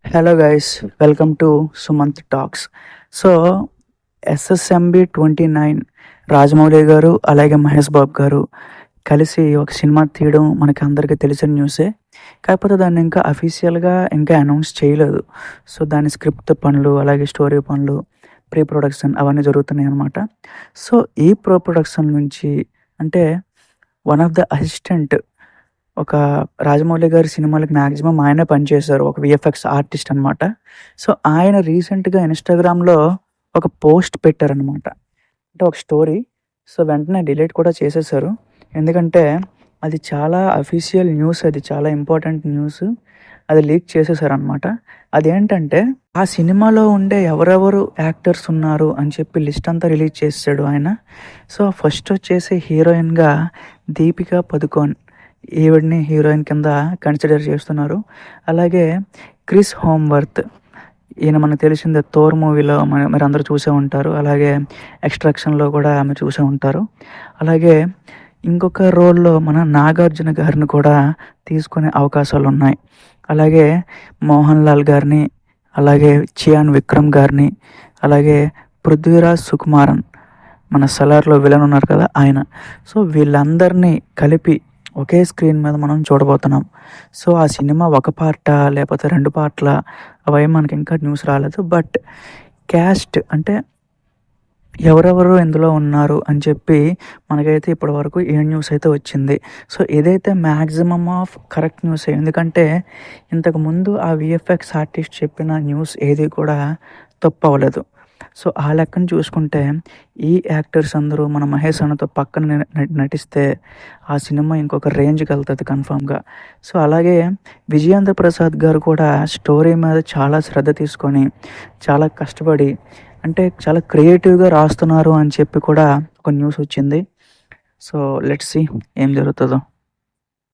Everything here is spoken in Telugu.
Hello guys, welcome to Sumanth talks. So SSMB 29 Rajamouli గారు అలాగే మహేష్ బాబు గారు కలిసి ఒక సినిమా తీయడం మనకి అందరికీ తెలిసిన న్యూసే. కాకపోతే దాన్ని ఇంకా అఫీషియల్గా ఇంకా అనౌన్స్ చేయలేదు. సో దాని స్క్రిప్ట్ పనులు అలాగే స్టోరీ పనులు, ప్రీ ప్రొడక్షన్ అవన్నీ జరుగుతున్నాయి అన్నమాట. సో ఈ ప్రొడక్షన్ నుంచి అంటే వన్ ఆఫ్ ద అసిస్టెంట్ ఒక రాజమౌళి గారి సినిమాలకి మ్యాక్సిమం ఆయనే పనిచేశారు. ఒక విఎఫ్ఎక్స్ ఆర్టిస్ట్ అనమాట. సో ఆయన రీసెంట్‌గా ఇన్‌స్టాగ్రామ్‌లో ఒక పోస్ట్ పెట్టారనమాట. అంటే ఒక స్టోరీ. సో వెంటనే డిలీట్ కూడా చేసేశారు. ఎందుకంటే అది చాలా అఫీషియల్ న్యూస్, అది చాలా ఇంపార్టెంట్ న్యూస్. అది లీక్ చేసేసారనమాట. అదేంటంటే ఆ సినిమాలో ఉండే ఎవరెవరు యాక్టర్స్ ఉన్నారు అని చెప్పి లిస్ట్ అంతా రిలీజ్ చేసేసాడు ఆయన. సో ఫస్ట్ వచ్చేసి హీరోయిన్‌గా దీపికా పదుకోన్, ఈవిడ్ని హీరోయిన్ కింద కన్సిడర్ చేస్తున్నారు. అలాగే క్రిస్ హోమ్వర్త్, ఈయన మనకు తెలిసిందే థోర్ మూవీలో మీరందరూ చూసే ఉంటారు. అలాగే ఎక్స్ట్రాక్షన్లో కూడా ఆమె చూసే ఉంటారు. అలాగే ఇంకొక రోల్లో మన నాగార్జున గారిని కూడా తీసుకునే అవకాశాలు ఉన్నాయి. అలాగే మోహన్ లాల్ గారిని, అలాగే చియాన్ విక్రమ్ గారిని, అలాగే పృథ్వీరాజ్ సుకుమారన్, మన సలార్లో విలన్ ఉన్నారు కదా ఆయన. సో వీళ్ళందరినీ కలిపి ఒకే స్క్రీన్ మీద మనం చూడబోతున్నాం. సో ఆ సినిమా ఒక పార్టా లేకపోతే 2 పార్ట్‌లా అవేం మనకి ఇంకా న్యూస్ రాలేదు. బట్ క్యాస్ట్ అంటే ఎవరెవరు ఇందులో ఉన్నారు అని చెప్పి మనకైతే ఇప్పటివరకు ఏ న్యూస్ అయితే వచ్చింది. సో ఇదైతే మ్యాక్సిమమ్ ఆఫ్ కరెక్ట్ న్యూసే. ఎందుకంటే ఇంతకుముందు ఆ విఎఫ్ఎక్స్ ఆర్టిస్ట్ చెప్పిన న్యూస్ ఏది కూడా తప్పవ్వలేదు. సో ఆ లెక్కన చూసుకుంటే ఈ యాక్టర్స్ అందరూ మన మహేష్ అన్నతో పక్కన నటిస్తే ఆ సినిమా ఇంకొక రేంజ్‌కి వెళ్తది కన్ఫామ్‌గా. సో అలాగే విజయేంద్ర ప్రసాద్ గారు కూడా స్టోరీ మీద చాలా శ్రద్ధ తీసుకొని, చాలా కష్టపడి అంటే చాలా క్రియేటివ్‌గా రాస్తున్నారు అని చెప్పి కూడా ఒక న్యూస్ వచ్చింది. సో లెట్స్ సీ ఏం జరుగుతదో.